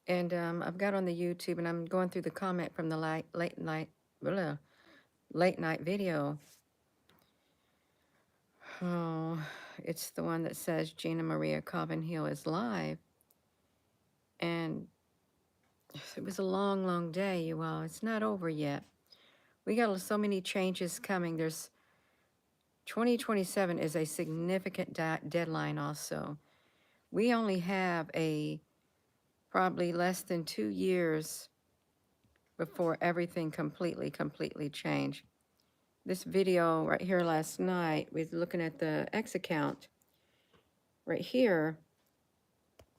And I've got on the YouTube, and I'm going through the comment from the blah, late night video. Oh, it's the one that says Gina Maria Covenhill is live. And it was a long, long day, you all. It's not over yet. We got so many changes coming. There's 2027 is a significant deadline also. We only have probably less than 2 years before everything completely changed. This video right here last night, we was looking at the X account right here,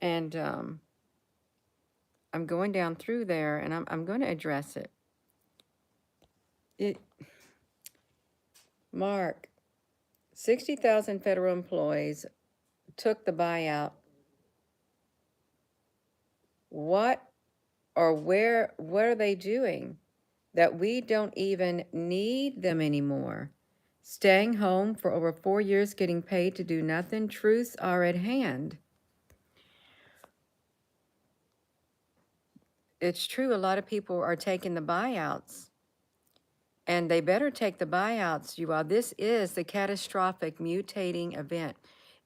and I'm going down through there, and I'm going to address it. Mark, 60,000 federal employees took the buyout. What what are they doing that we don't even need them anymore? Staying home for over 4 years, getting paid to do nothing. Truths are at hand. It's true, a lot of people are taking the buyouts, and they better take the buyouts, you all. This is the catastrophic mutating event.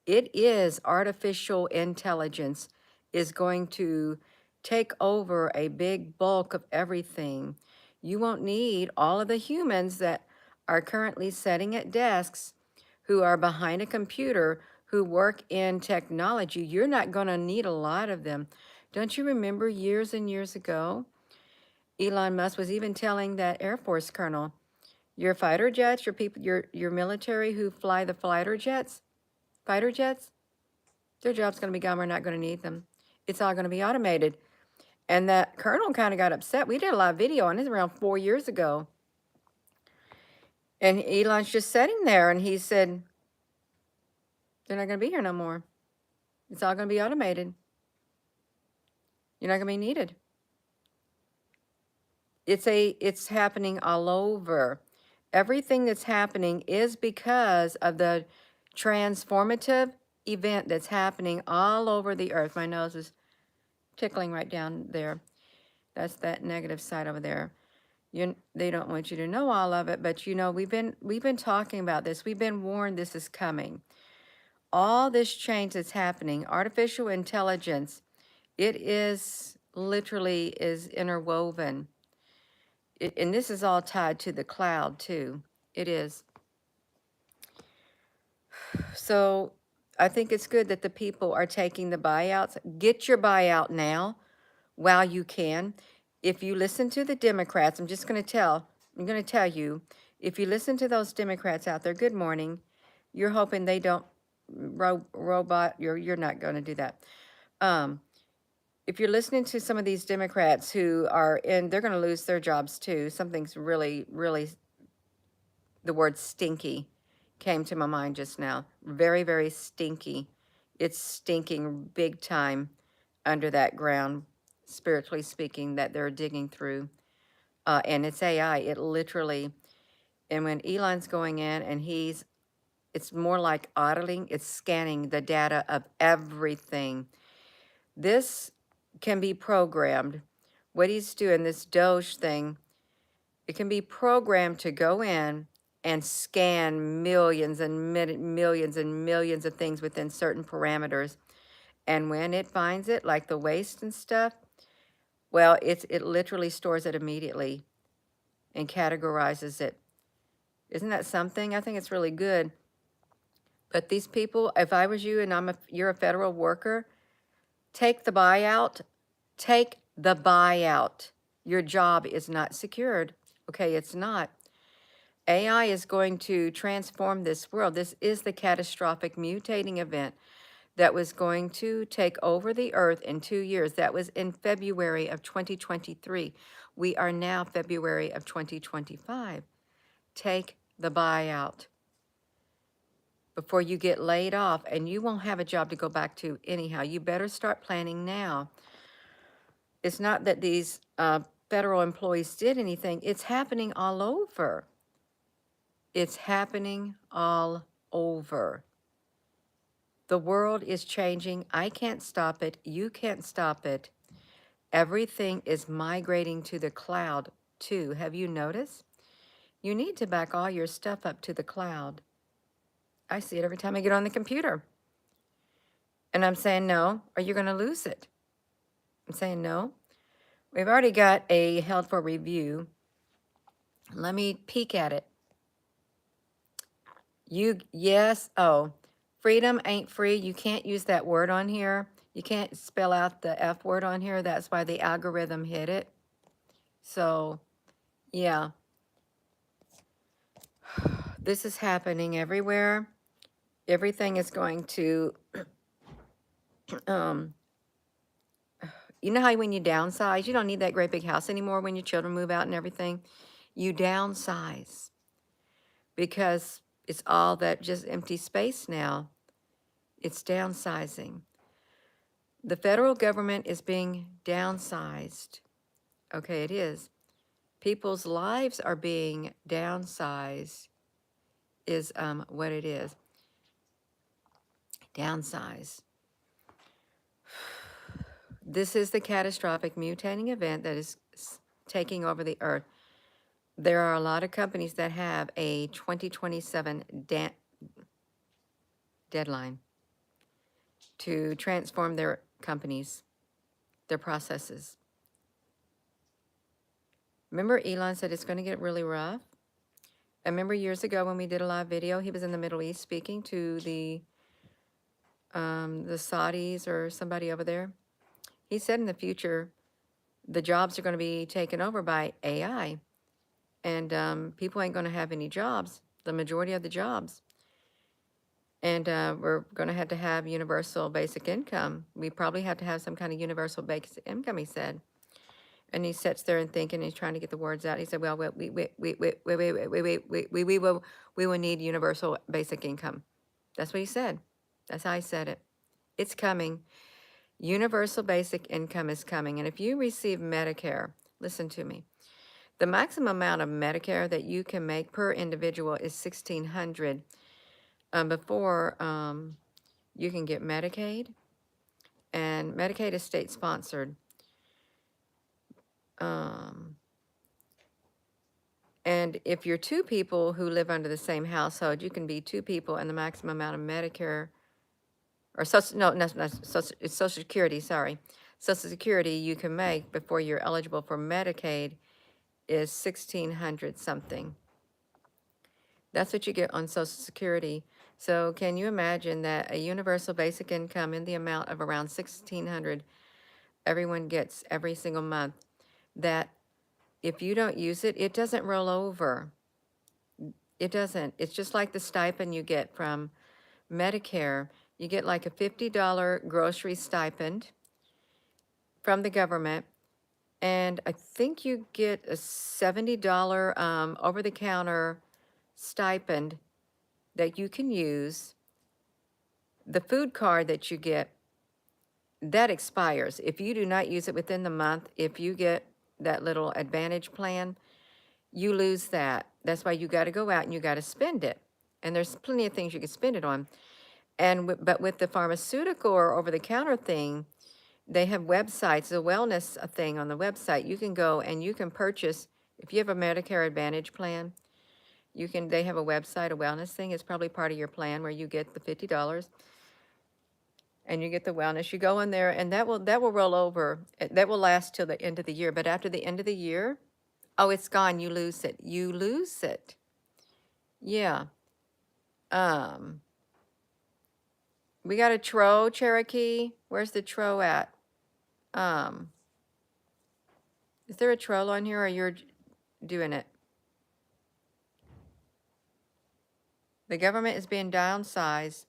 It is artificial intelligence is going to take over a big bulk of everything. You won't need all of the humans that are currently sitting at desks, who are behind a computer, who work in technology. You're not going to need a lot of them. Don't you remember years and years ago, Elon Musk was even telling that Air Force colonel, your fighter jets, your military who fly the fighter jets, their job's going to be gone. We're not going to need them. It's all going to be automated. And that colonel kind of got upset. We did a live video on this around 4 years ago. And Elon's just sitting there, and he said, they're not going to be here no more. It's all going to be automated. You're not going to be needed. It's happening all over. Everything that's happening is because of the transformative event that's happening all over the earth. My nose is tickling right down there. That's that negative side over there. They don't want you to know all of it, but we've been talking about this. We've been warned this is coming. All this change that's happening, artificial intelligence, it is literally is interwoven. And this is all tied to the cloud too. It is. So I think it's good that the people are taking the buyouts. Get your buyout now while you can. If you listen to the Democrats, I'm going to tell you, if you listen to those Democrats out there, good morning, you're hoping they don't robot, you're not going to do that. If you're listening to some of these Democrats who are they're going to lose their jobs too. Something's really, really, the word stinky came to my mind just now. Very, very stinky. It's stinking big time under that ground, spiritually speaking, that they're digging through. And it's AI. It literally, and when Elon's going in and it's more like auditing, it's scanning the data of everything. This can be programmed. What he's doing, this Doge thing, it can be programmed to go in and scan millions and millions and millions of things within certain parameters. And when it finds it, like the waste and stuff, well, it literally stores it immediately and categorizes it. Isn't that something? I think it's really good. But these people, if I was you and you're a federal worker, take the buyout. Take the buyout. Your job is not secured. Okay, it's not. AI is going to transform this world. This is the catastrophic mutating event that was going to take over the earth in 2 years. That was in February of 2023. We are now February of 2025. Take the buyout before you get laid off, and you won't have a job to go back to anyhow. You better start planning now. It's not that these federal employees did anything. It's happening all over. It's happening all over. The world is changing. I can't stop it. You can't stop it. Everything is migrating to the cloud too. Have you noticed? You need to back all your stuff up to the cloud. I see it every time I get on the computer. And I'm saying no, or you're going to lose it. I'm saying no. We've already got a held for review. Let me peek at it. Yes, oh, freedom ain't free. You can't use that word on here. You can't spell out the F word on here. That's why the algorithm hit it. So, yeah, this is happening everywhere. Everything is going to, you know how when you downsize, you don't need that great big house anymore when your children move out and everything? You downsize because it's all that just empty space now. It's downsizing. The federal government is being downsized. Okay, it is. People's lives are being downsized is what it is. Downsize. This is the catastrophic mutating event that is taking over the earth. There are a lot of companies that have a 2027 deadline to transform their companies, their processes. Remember Elon said it's going to get really rough? I remember years ago when we did a live video, he was in the Middle East speaking to the Saudis or somebody over there. He said in the future, the jobs are going to be taken over by AI. And people ain't going to have any jobs, the majority of the jobs. And we're going to have universal basic income. We probably have to have some kind of universal basic income, he said. And he sits there and thinking, and he's trying to get the words out. He said, well, we will need universal basic income. That's what he said. That's how he said it. It's coming. Universal basic income is coming. And if you receive Medicare, listen to me. The maximum amount of Medicare that you can make per individual is $1,600. Before you can get Medicaid, and Medicaid is state sponsored. And if you're two people who live under the same household, you can be two people, and the maximum amount of Medicare, or it's Social Security, sorry. Social Security you can make before you're eligible for Medicaid is $1,600 something. That's what you get on Social Security. So can you imagine that a universal basic income in the amount of around $1,600 everyone gets every single month, that if you don't use it, it doesn't roll over. It doesn't. It's just like the stipend you get from Medicare. You get like a $50 grocery stipend from the government, and I think you get a $70 over-the-counter stipend that you can use. The food card that you get, that expires. If you do not use it within the month, if you get that little Advantage plan, you lose that. That's why you got to go out and you got to spend it. And there's plenty of things you can spend it on. But with the pharmaceutical or over-the-counter thing, they have websites, a wellness thing on the website. You can go and you can purchase, if you have a Medicare Advantage plan, they have a website, a wellness thing. It's probably part of your plan where you get the $50 and you get the wellness. You go in there and that will roll over. That will last till the end of the year. But after the end of the year, oh, it's gone. You lose it. You lose it. Yeah. We got a Tro Cherokee. Where's the Tro at? Is there a Tro on here or you're doing it? The government is being downsized,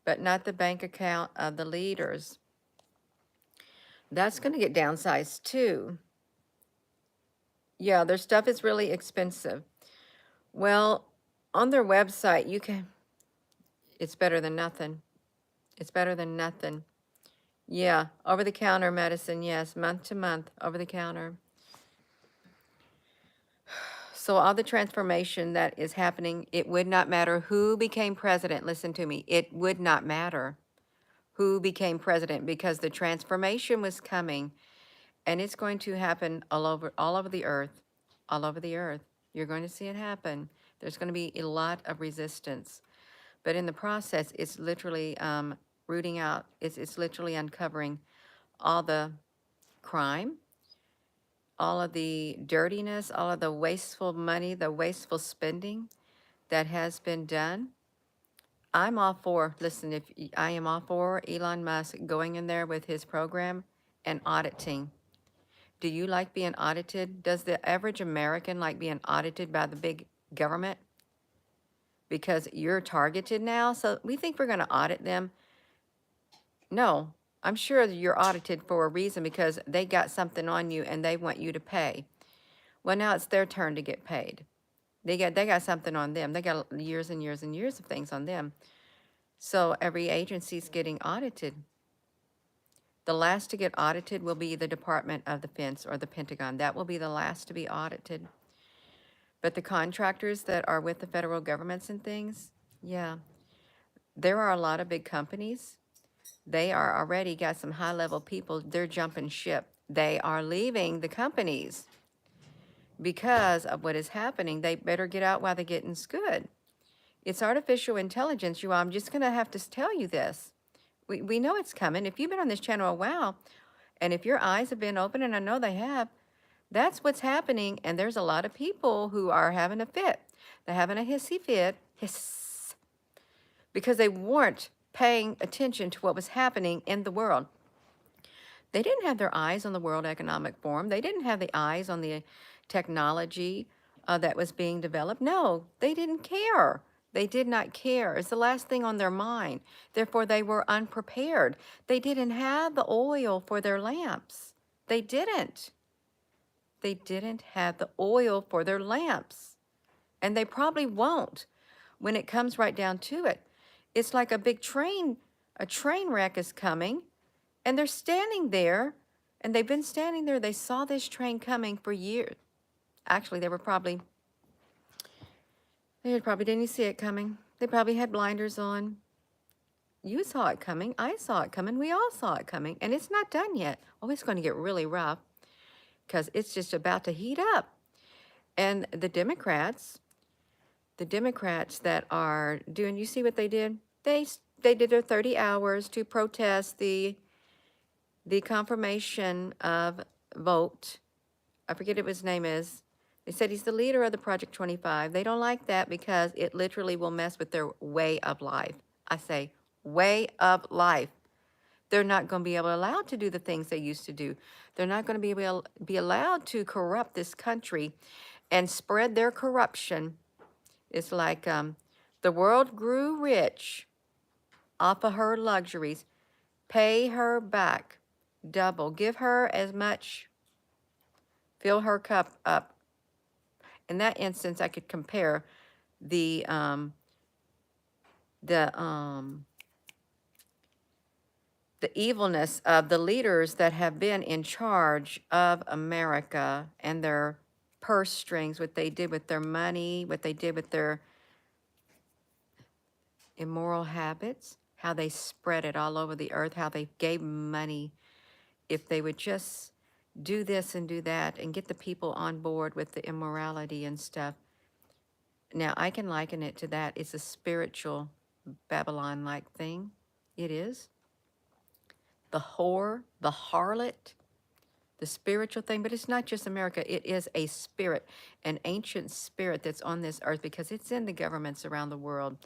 but not the bank account of the leaders. That's going to get downsized too. Yeah, their stuff is really expensive. Well, on their website, it's better than nothing. It's better than nothing. Yeah, over-the-counter medicine, yes, month to month, over-the-counter. So all the transformation that is happening, it would not matter who became president. Listen to me. It would not matter who became president because the transformation was coming. And it's going to happen all over the earth, all over the earth. You're going to see it happen. There's going to be a lot of resistance. But in the process, it's literally rooting out, it's literally uncovering all the crime, all of the dirtiness, all of the wasteful money, the wasteful spending that has been done. I'm all for, listen, if I am all for Elon Musk going in there with his program and auditing. Do you like being audited? Does the average American like being audited by the big government? Because you're targeted now, so we think we're going to audit them. No, I'm sure you're audited for a reason because they got something on you and they want you to pay. Well, now it's their turn to get paid. They got something on them. They got years and years and years of things on them. So every agency's getting audited. The last to get audited will be the Department of Defense or the Pentagon. That will be the last to be audited. But the contractors that are with the federal governments and things, yeah, there are a lot of big companies. They are already got some high-level people. They're jumping ship. They are leaving the companies because of what is happening. They better get out while the getting's good. It's artificial intelligence, you all. I'm just going to have to tell you this. We know it's coming. If you've been on this channel a while, and if your eyes have been open, and I know they have, that's what's happening. And there's a lot of people who are having a fit. They're having a hissy fit, hiss, because they weren't paying attention to what was happening in the world. They didn't have their eyes on the World Economic Forum. They didn't have the eyes on the technology that was being developed. No, they didn't care. They did not care. It's the last thing on their mind. Therefore, they were unprepared. They didn't have the oil for their lamps. They didn't. They didn't have the oil for their lamps. And they probably won't when it comes right down to it. It's like a train wreck is coming, and they're standing there, and they've been standing there. They saw this train coming for years. Actually, they probably didn't see it coming. They probably had blinders on. You saw it coming. I saw it coming. We all saw it coming. And it's not done yet. Oh, it's going to get really rough because it's just about to heat up. And the Democrats that are doing, you see what they did? They did their 30 hours to protest the confirmation of vote. I forget what his name is. They said he's the leader of the Project 25. They don't like that because it literally will mess with their way of life. I say way of life. They're not going to be allowed to do the things they used to do. They're not going to be allowed to corrupt this country and spread their corruption. It's like the world grew rich off of her luxuries. Pay her back double. Give her as much. Fill her cup up. In that instance, I could compare the evilness of the leaders that have been in charge of America and their purse strings, what they did with their money, what they did with their immoral habits, how they spread it all over the earth, how they gave money. If they would just do this and do that and get the people on board with the immorality and stuff. Now, I can liken it to that. It's a spiritual Babylon-like thing. It is. The whore, the harlot, the spiritual thing. But it's not just America. It is a spirit, an ancient spirit that's on this earth because it's in the governments around the world.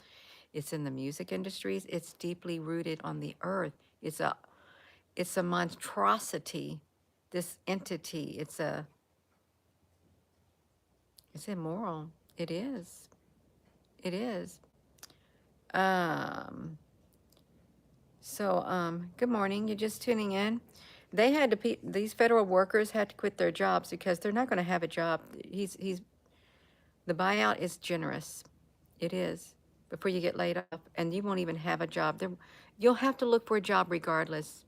It's in the music industries. It's deeply rooted on the earth. It's a monstrosity, this entity. It's immoral. It is. It is. Good morning. You're just tuning in. They had to, these federal workers had to quit their jobs because they're not going to have a job. The buyout is generous. It is. Before you get laid off, and you won't even have a job. You'll have to look for a job regardless.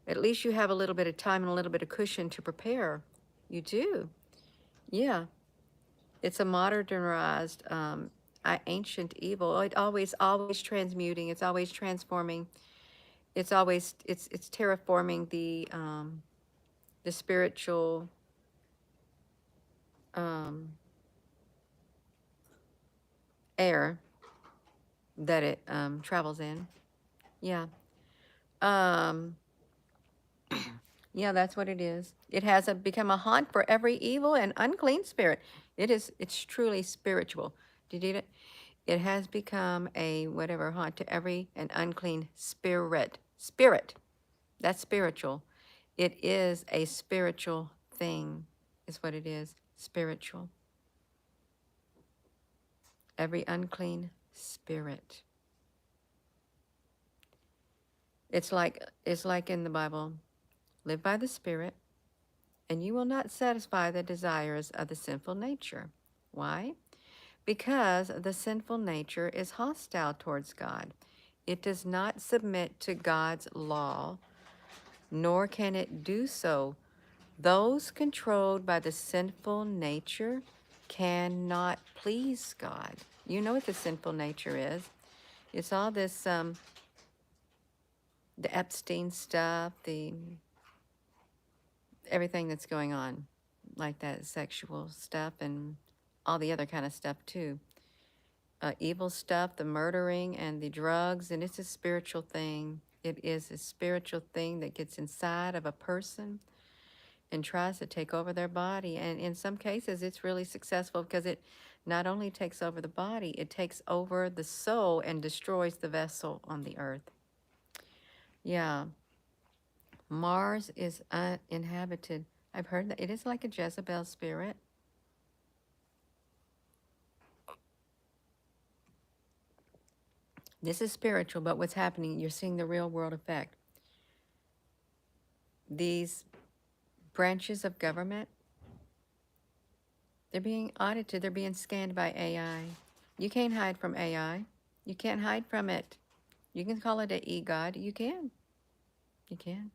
At least you have a little bit of time and a little bit of cushion to prepare. You do. Yeah. It's a modernized, ancient evil. It always transmuting. It's always transforming. It's always, it's terraforming the spiritual um, air that it travels in. Yeah. Um, yeah, that's what it is. It has become a haunt for every evil and unclean spirit. It's truly spiritual. Did you get it? It has become a whatever haunt to every and unclean spirit. Spirit. That's spiritual. It is a spiritual thing, is what it is. Spiritual. Every unclean spirit. It's like in the Bible. Live by the Spirit, and you will not satisfy the desires of the sinful nature. Why? Because the sinful nature is hostile towards God. It does not submit to God's law, nor can it do so. Those controlled by the sinful nature cannot please God. You know what the sinful nature is. It's all this, the Epstein stuff, the everything that's going on, like that sexual stuff and all the other kind of stuff too. Evil stuff, the murdering and the drugs, and it's a spiritual thing. It is a spiritual thing that gets inside of a person and tries to take over their body. And in some cases, it's really successful because it not only takes over the body, it takes over the soul and destroys the vessel on the earth. Yeah. Mars is uninhabited. I've heard that it is like a Jezebel spirit. This is spiritual, but what's happening, you're seeing the real world effect. These branches of government, they're being audited, they're being scanned by AI. You can't hide from AI. You can't hide from it. You can call it an e-god. You can. You can.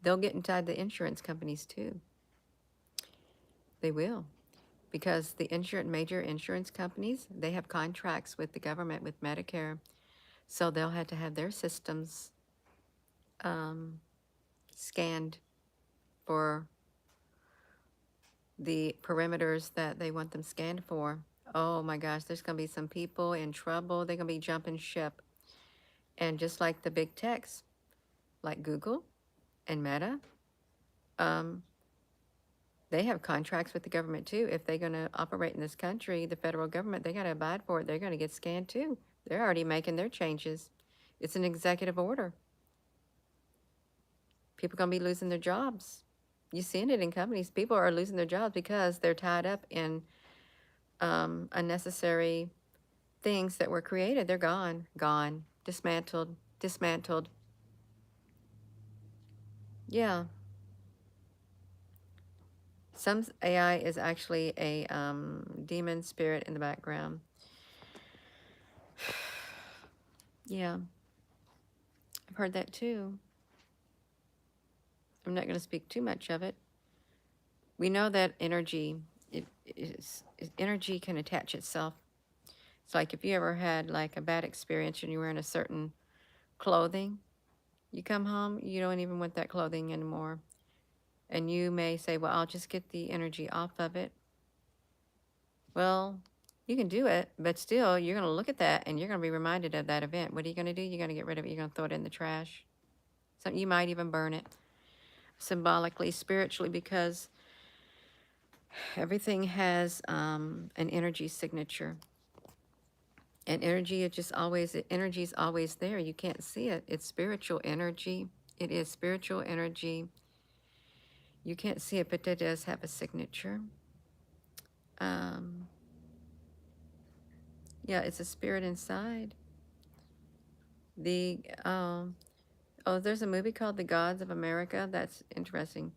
They'll get inside the insurance companies too. They will. Because the major insurance companies, they have contracts with the government, with Medicare. So they'll have to have their systems scanned for the perimeters that they want them scanned for. Oh my gosh, there's going to be some people in trouble. They're going to be jumping ship. And just like the big techs, like Google and Meta, they have contracts with the government too. If they're going to operate in this country, the federal government, they got to abide for it. They're going to get scanned too. They're already making their changes. It's an executive order. People are going to be losing their jobs. You're seeing it in companies. People are losing their jobs because they're tied up in unnecessary things that were created. They're gone, dismantled. Yeah. Some AI is actually a demon spirit in the background. Yeah. I've heard that too. I'm not going to speak too much of it. We know that energy, energy can attach itself. It's like if you ever had like a bad experience and you were in a certain clothing, you come home, you don't even want that clothing anymore. And you may say, well, I'll just get the energy off of it. Well, you can do it, but still, you're going to look at that and you're going to be reminded of that event. What are you going to do? You're going to get rid of it. You're going to throw it in the trash. You might even burn it symbolically, spiritually, because everything has an energy signature. And energy, energy is always there. You can't see it. It's spiritual energy. It is spiritual energy. You can't see it, but it does have a signature. Yeah, it's a spirit inside. There's a movie called The Gods of America. That's interesting.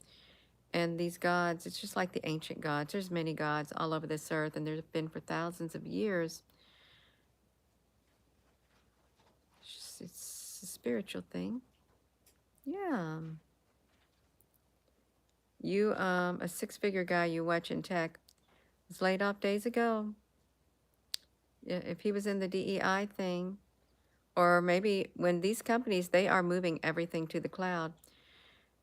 And these gods, it's just like the ancient gods. There's many gods all over this earth, and there's been for thousands of years. It's a spiritual thing. Yeah. You, a six-figure guy you watch in tech, Was laid off days ago. Yeah, if he was in the DEI thing, or maybe when these companies, they are moving everything to the cloud.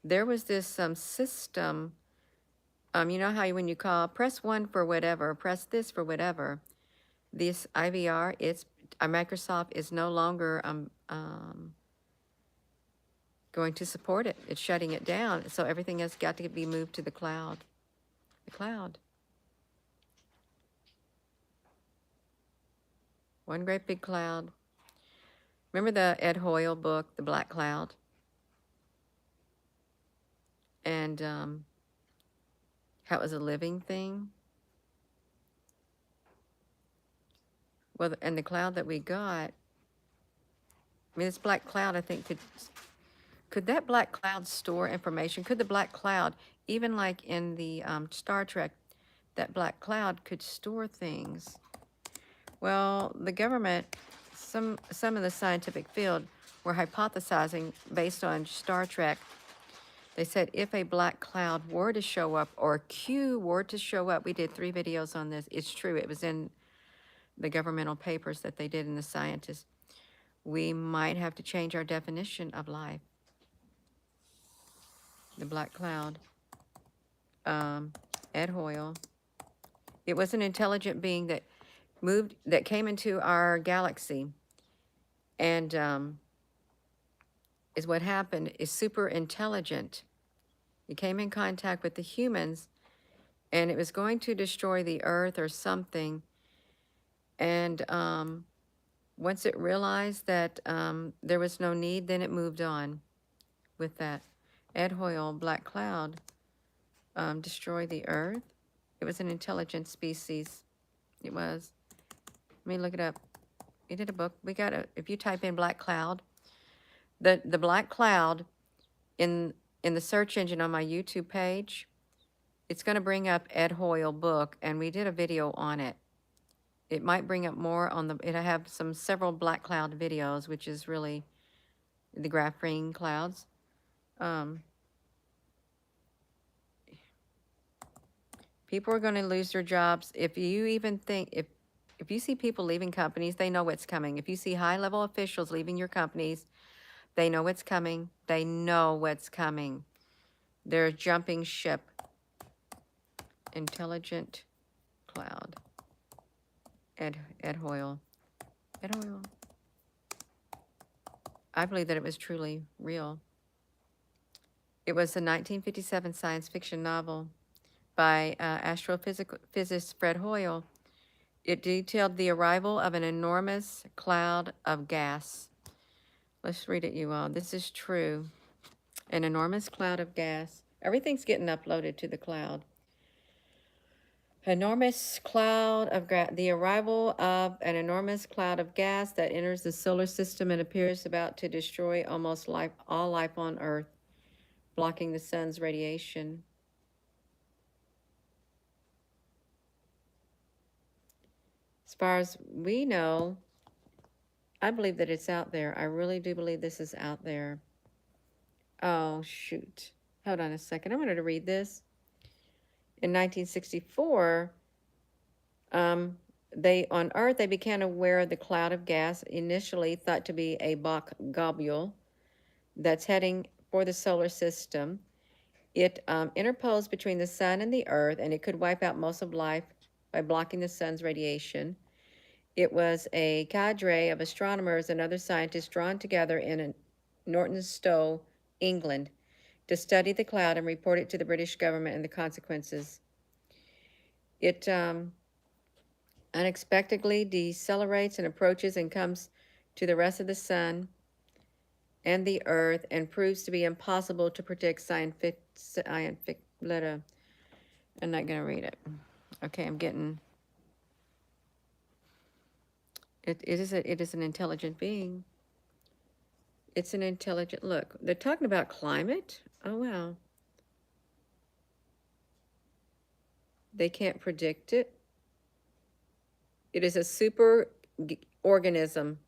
There was this system, you know how when you call, press 1 for whatever, press this for whatever. This IVR, Microsoft is no longer going to support it. It's shutting it down. So everything has got to be moved to the cloud. The cloud. One great big cloud. Remember the Ed Hoyle book, The Black Cloud? And how it was a living thing? Well, and the cloud that we got, I mean, this black cloud, I think, could that black cloud store information? Could the black cloud, even like in the Star Trek, that black cloud could store things? Well, the government, some in the scientific field were hypothesizing based on Star Trek. They said if a black cloud were to show up, or Q were to show up, we did 3 videos on this. It's true. It was in the governmental papers that they did, in the scientists. We might have to change our definition of life. The black cloud. Ed Hoyle. It was an intelligent being that came into our galaxy, and is what happened, is super intelligent. It came in contact with the humans, and it was going to destroy the earth or something. And once it realized that there was no need, then it moved on with that. Ed Hoyle, black cloud, destroy the earth. It was an intelligent species. It was. Let me look it up. He did a book. We got a, if you type in black cloud, the black cloud in the search engine on my YouTube page, it's going to bring up Ed Hoyle book, and we did a video on it. It might bring up more on the, it have several black cloud videos, which is really the graphene clouds. People are going to lose their jobs. If you even think, if you see people leaving companies, they know what's coming. If you see high-level officials leaving your companies, they know what's coming. They know what's coming. They're jumping ship. Intelligent cloud. Ed Hoyle. Ed Hoyle. I believe that it was truly real. It was a 1957 science fiction novel by astrophysicist Fred Hoyle. It detailed the arrival of an enormous cloud of gas. Let's read it, you all. This is true. An enormous cloud of gas. Everything's getting uploaded to the cloud. Enormous cloud of the arrival of an enormous cloud of gas that enters the solar system and appears about to destroy almost all life on Earth, blocking the sun's radiation. As far as we know, I believe that it's out there. I really do believe this is out there. Oh, shoot. Hold on a second. I wanted to read this. In 1964, on Earth, they became aware of the cloud of gas, initially thought to be a Bok globule that's heading for the solar system. It interposed between the sun and the Earth, and it could wipe out most of life by blocking the sun's radiation. It was a cadre of astronomers and other scientists drawn together in Norton-Stowe, England, to study the cloud and report it to the British government and the consequences. It unexpectedly decelerates and approaches and comes to the rest of the sun and the earth, and proves to be impossible to predict I'm not going to read it. Okay, I'm getting... It is an intelligent being. It's an intelligent... Look, they're talking about climate. Oh, wow. They can't predict it. It is a super organism,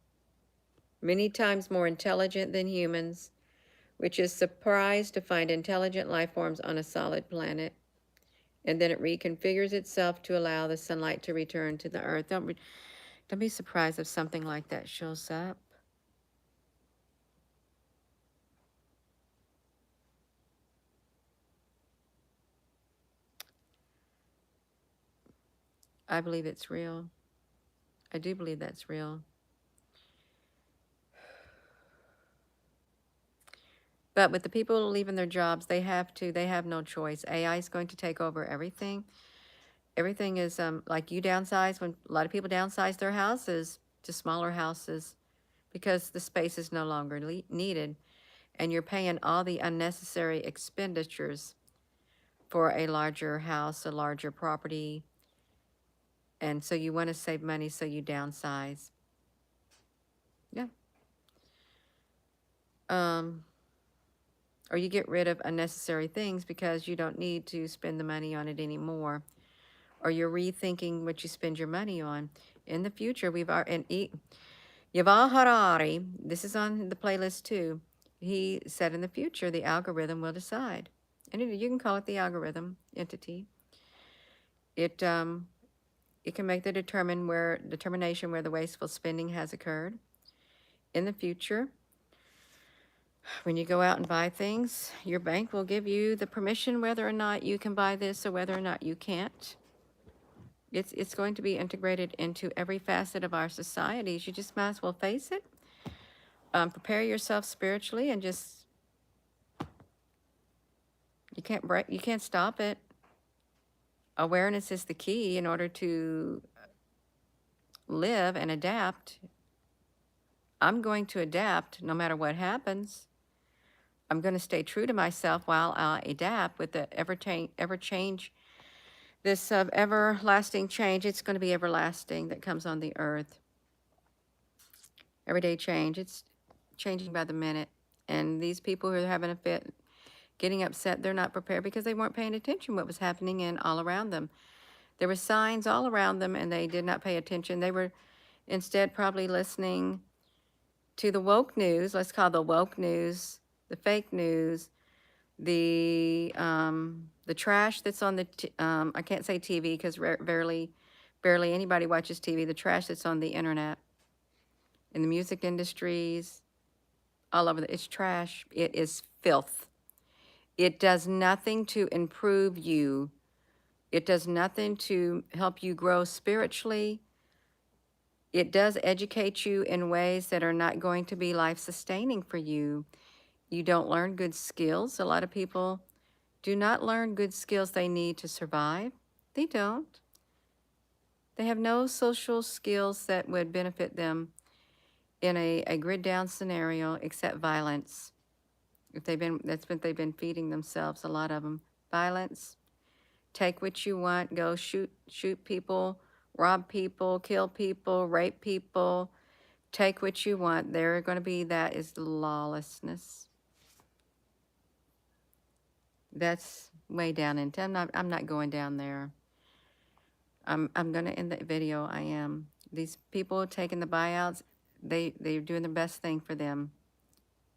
many times more intelligent than humans, which is surprised to find intelligent life forms on a solid planet. and then it reconfigures itself to allow the sunlight to return to the earth. Don't be surprised if something like that shows up. I believe it's real. I do believe that's real. But with the people leaving their jobs, they have no choice. AI is going to take over everything. Everything is, like you downsize, when a lot of people downsize their houses to smaller houses because the space is no longer needed, and you're paying all the unnecessary expenditures for a larger house, a larger property, and so you want to save money, so you downsize. Yeah. Or you get rid of unnecessary things because you don't need to spend the money on it anymore. Or you're rethinking what you spend your money on. In the future, Yuval Harari, this is on the playlist too. He said in the future, the algorithm will decide. And you can call it the algorithm entity. It can make the determination where the wasteful spending has occurred. In the future, when you go out and buy things, your bank will give you the permission whether or not you can buy this or whether or not you can't. It's going to be integrated into every facet of our societies. You just might as well face it. Prepare yourself spiritually and just, you can't stop it. Awareness is the key in order to live and adapt. I'm going to adapt no matter what happens. I'm going to stay true to myself while I adapt with the ever change, this everlasting change. It's going to be everlasting that comes on the earth. Everyday change. It's changing by the minute. And these people who are having a fit, getting upset, they're not prepared because they weren't paying attention what was happening in all around them. There were signs all around them and they did not pay attention. They were instead probably listening to the woke news. Let's call the woke news, the fake news, the trash that's on the, I can't say TV because barely anybody watches TV, the trash that's on the internet, in the music industries, all over, it's trash. It is filth. It does nothing to improve you. It does nothing to help you grow spiritually. It does educate you in ways that are not going to be life-sustaining for you. You don't learn good skills. A lot of people do not learn good skills they need to survive. They don't. They have no social skills that would benefit them in a grid down scenario except violence. That's what they've been feeding themselves, a lot of them. Violence. Take what you want, go shoot people, rob people, kill people, rape people. Take what you want. They're going to be, that is lawlessness. That's way down into, I'm not going down there. I'm going to end the video. I am. These people taking the buyouts, they're doing the best thing for them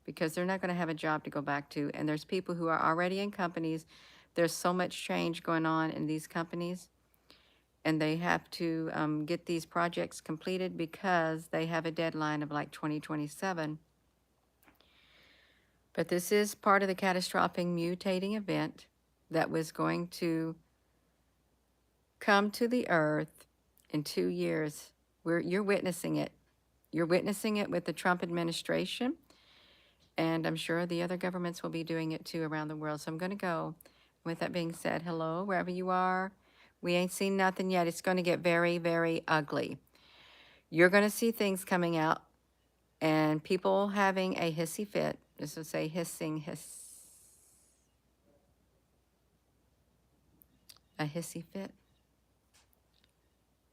because they're not going to have a job to go back to. And there's people who are already in companies. There's so much change going on in these companies, and they have to get these projects completed because they have a deadline of like 2027. But this is part of the catastrophic mutating event that was going to come to the earth in 2 years. You're witnessing it. You're witnessing it with the Trump administration, and I'm sure the other governments will be doing it too around the world. So I'm going to go. With that being said, hello, wherever you are. We ain't seen nothing yet. It's going to get very, very ugly. You're going to see things coming out and people having a hissy fit. This will say hissing, a hissy fit.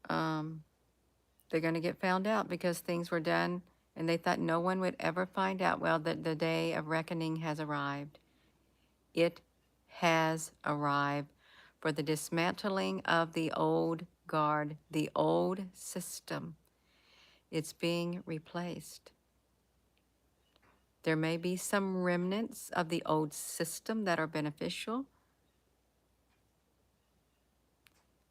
They're going to get found out because things were done and they thought no one would ever find out. Well, the day of reckoning has arrived. It has arrived for the dismantling of the old guard, the old system. It's being replaced. There may be some remnants of the old system that are beneficial,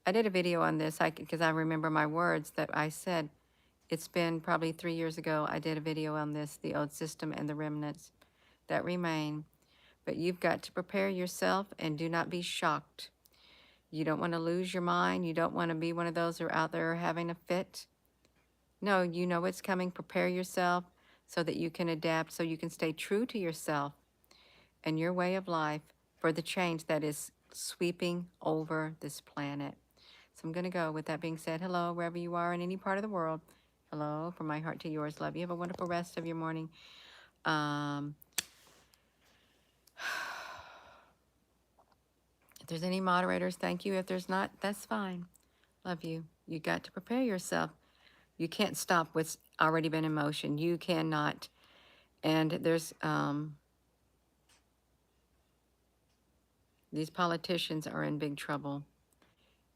I did a video on this because I remember my words that I said. It's been probably 3 years ago. I did a video on this, the old system and the remnants that remain. But you've got to prepare yourself and do not be shocked. You don't want to lose your mind. You don't want to be one of those who are out there having a fit. No, you know what's coming. Prepare yourself so that you can adapt, so you can stay true to yourself and your way of life for the change that is sweeping over this planet. So I'm going to go. With that being said, hello, wherever you are in any part of the world. Hello, from my heart to yours. Love you. Have a wonderful rest of your morning. If there's any moderators, thank you. If there's not, that's fine. Love you. You got to prepare yourself. You can't stop what's already been in motion. You cannot. And there's these politicians are in big trouble.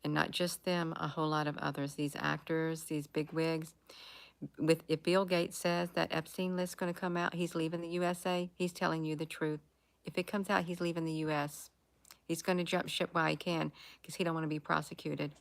And not just them, a whole lot of others. These actors, these bigwigs. If Bill Gates says that Epstein list is going to come out, he's leaving the USA, he's telling you the truth. If it comes out, he's leaving the US. He's going to jump ship while he can because he don't want to be prosecuted.